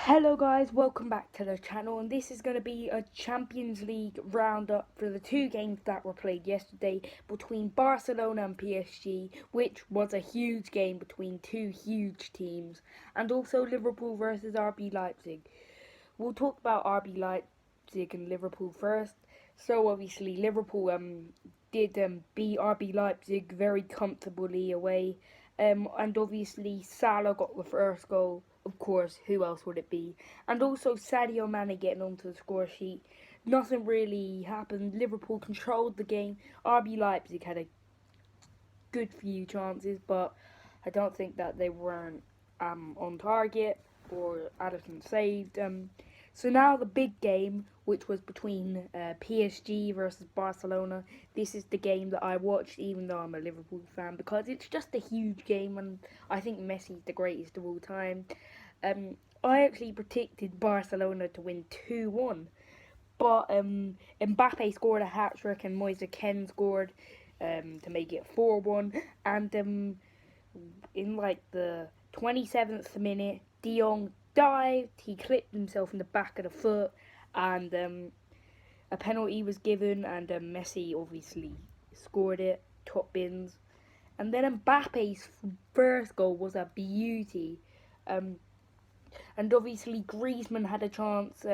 Hello guys, welcome back to the channel, and this is going to be a Champions League roundup for the two games that were played yesterday between Barcelona and PSG, which was a huge game between two huge teams, and also Liverpool versus RB Leipzig. We'll talk about RB Leipzig and Liverpool first. So obviously Liverpool did beat RB Leipzig very comfortably away. And obviously Salah got the first goal. Of course, who else would it be? And also Sadio Mane getting onto the score sheet. Nothing really happened. Liverpool controlled the game. RB Leipzig had a good few chances, but I don't think that they weren't on target or Addison saved. So now the big game, which was between PSG versus Barcelona. This is the game that I watched, even though I'm a Liverpool fan, because it's just a huge game, and I think Messi's the greatest of all time. I actually predicted Barcelona to win 2-1, but Mbappe scored a hat trick and Moise Kean scored to make it 4-1. And in like the 27th minute, De Jong dived, he clipped himself in the back of the foot, and a penalty was given, and Messi obviously scored it, top bins. And then Mbappe's first goal was a beauty. And obviously Griezmann had a chance.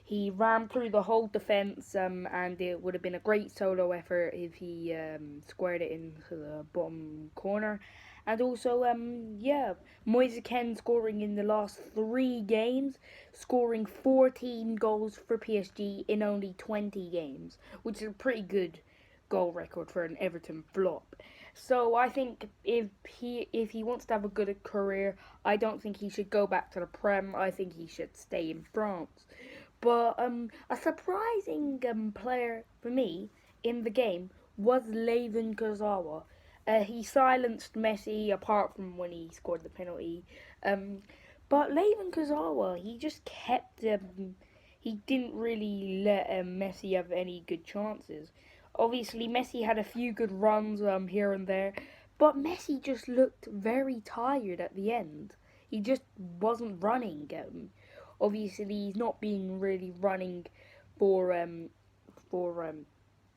He ran through the whole defence, and it would have been a great solo effort if he squared it into the bottom corner. And also, Moise Kean scoring in the last 3 games, scoring 14 goals for PSG in only 20 games, which is a pretty good goal record for an Everton flop. So I think if he wants to have a good career, I don't think he should go back to the Prem. I think he should stay in France. But a surprising player for me in the game was Levin Kurzawa. He silenced Messi, apart from when he scored the penalty. But Levin Kurzawa, he just kept. He didn't really let Messi have any good chances. Obviously, Messi had a few good runs here and there, but Messi just looked very tired at the end. He just wasn't running. Obviously, he's not been really running for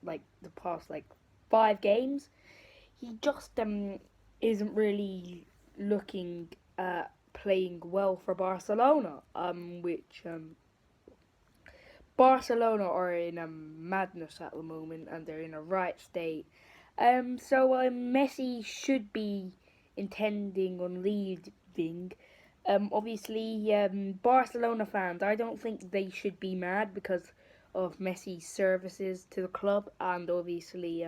like the past like 5 games. He just isn't really looking playing well for Barcelona. Which Barcelona are in a madness at the moment, and they're in a right state. So Messi should be intending on leaving. Obviously, Barcelona fans, I don't think they should be mad because of Messi's services to the club, and obviously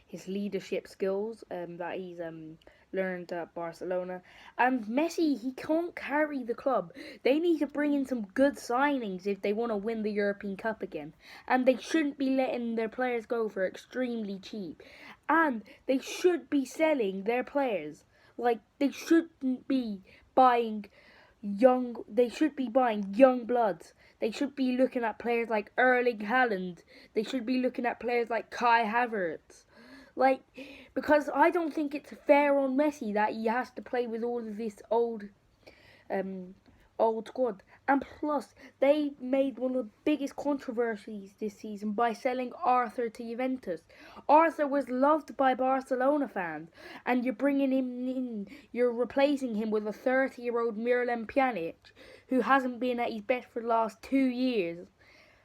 his leadership skills that he's learned at Barcelona. And Messi, he can't carry the club. They need to bring in some good signings if they want to win the European Cup again. And they shouldn't be letting their players go for extremely cheap. And they should be selling their players. Like, they shouldn't be buying they should be buying young bloods. They should be looking at players like Erling Haaland. They should be looking at players like Kai Havertz. Like, because I don't think it's fair on Messi that he has to play with all of this um, old squad. And plus, they made one of the biggest controversies this season by selling Arthur to Juventus. Arthur was loved by Barcelona fans, and you're bringing him in, you're replacing him with a 30-year-old Miralem Pjanic, who hasn't been at his best for the last 2 years.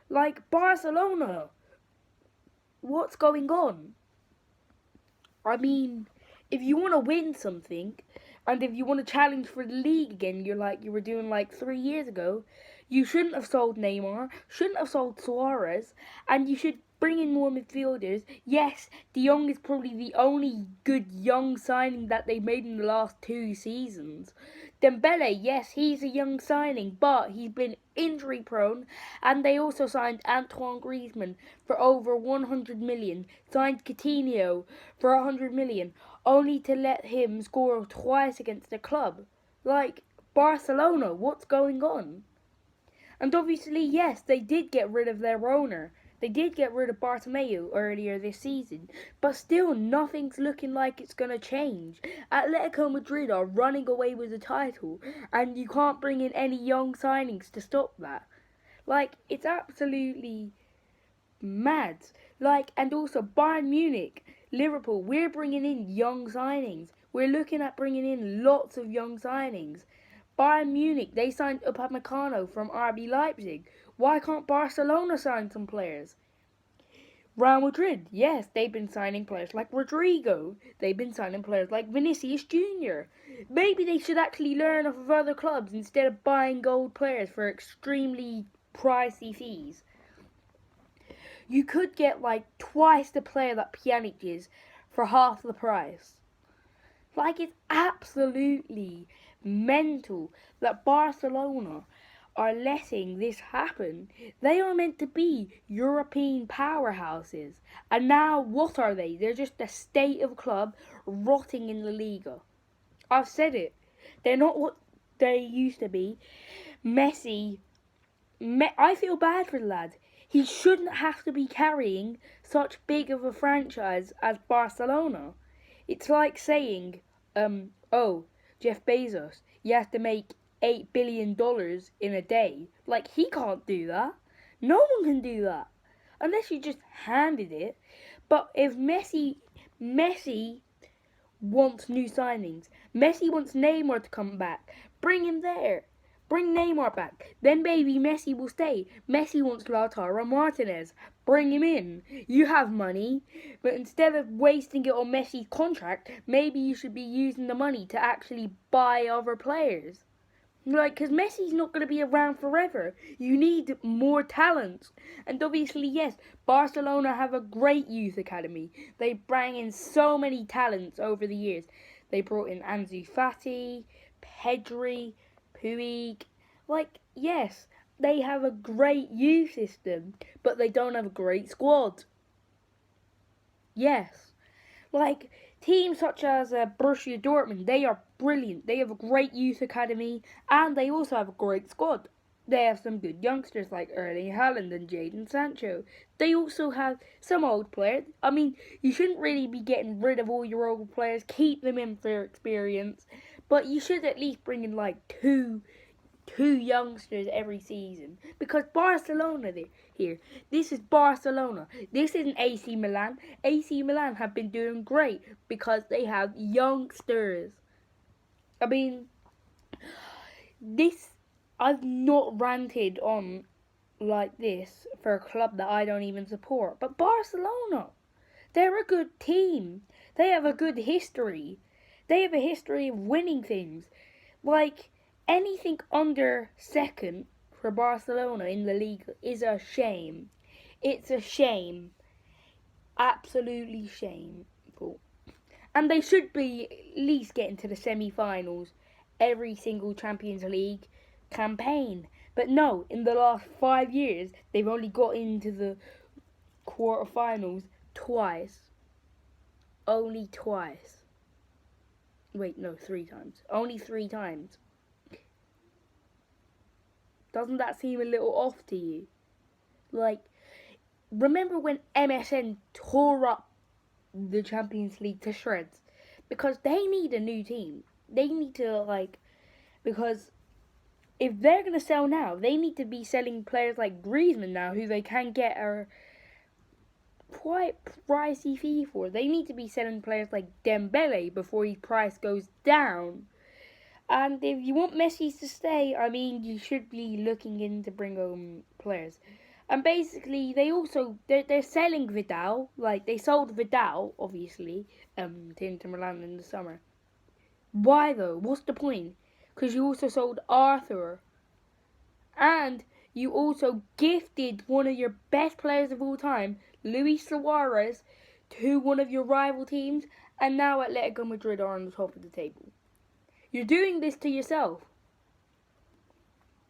Like, Barcelona, what's going on? I mean, if you want to win something, and if you want to challenge for the league again, you're like you were doing like 3 years ago, you shouldn't have sold Neymar, shouldn't have sold Suarez, and you should bring in more midfielders. Yes, De Jong is probably the only good young signing that they made in the last 2 seasons. Dembele, yes, he's a young signing, but he's been injury prone, and they also signed Antoine Griezmann for over 100 million, signed Coutinho for 100 million, only to let him score twice against the club. Like, Barcelona, what's going on? And obviously, yes, they did get rid of their owner. They did get rid of Bartomeu earlier this season, but still nothing's looking like it's going to change. Atletico Madrid are running away with the title, and you can't bring in any young signings to stop that. Like, it's absolutely mad. Like, and also Bayern Munich, Liverpool, we're bringing in young signings. We're looking at bringing in lots of young signings. Bayern Munich, they signed Upamecano from RB Leipzig. Why can't Barcelona sign some players? Real Madrid, yes, they've been signing players like Rodrigo. They've been signing players like Vinicius Jr. Maybe they should actually learn off of other clubs instead of buying gold players for extremely pricey fees. You could get like twice the player that Pjanic is for half the price. Like, it's absolutely mental that Barcelona are letting this happen. They are meant to be European powerhouses. And now what are they? They're just a state of club rotting in the Liga. I've said it. They're not what they used to be. Messi, I feel bad for the lad. He shouldn't have to be carrying such big of a franchise as Barcelona. It's like saying, oh, Jeff Bezos, you have to make $8 billion in a day. Like, he can't do that. No one can do that. Unless you just handed it. But if Messi wants new signings. Messi wants Neymar to come back. Bring him there. Bring Neymar back. Then maybe Messi will stay. Messi wants Lautaro Martinez. Bring him in. You have money. But instead of wasting it on Messi's contract, maybe you should be using the money to actually buy other players. Like, because Messi's not going to be around forever. You need more talent. And obviously, yes, Barcelona have a great youth academy. They bring in so many talents over the years. They brought in Ansu Fati, Pedri, Puig. Like, yes, they have a great youth system, but they don't have a great squad. Yes. Like, teams such as Borussia Dortmund, they are brilliant. They have a great youth academy, and they also have a great squad. They have some good youngsters like Erling Haaland and Jadon Sancho. They also have some old players. I mean, you shouldn't really be getting rid of all your old players. Keep them in for experience. But you should at least bring in like two youngsters every season, because Barcelona here. This is Barcelona. This isn't AC Milan. AC Milan have been doing great because they have youngsters. I mean, I've not ranted on like this for a club that I don't even support, but Barcelona, they're a good team. They have a good history. They have a history of winning things. Like, anything under second for Barcelona in the league is a shame. It's a shame. Absolutely shameful. And they should be at least getting to the semi-finals every single Champions League campaign. But no, in the last 5 years, they've only got into the quarterfinals twice. Only twice. Wait, no, 3 times. Only 3 times. Doesn't that seem a little off to you? Like, remember when MSN tore up the Champions League to shreds? Because they need a new team. They need to, because if they're going to sell now, they need to be selling players like Griezmann now, who they can get a quite pricey fee for. They need to be selling players like Dembele before his price goes down. And if you want Messi to stay, I mean, you should be looking in to bring home players. And basically, they're selling Vidal. Like, they sold Vidal, obviously, to Inter Milan in the summer. Why, though? What's the point? Because you also sold Arthur. And you also gifted one of your best players of all time, Luis Suarez, to one of your rival teams. And now Atletico Madrid are on the top of the table. You're doing this to yourself.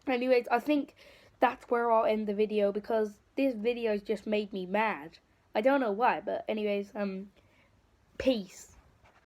Anyways, I think that's where I'll end the video, because this video has just made me mad. I don't know why, but anyways, peace.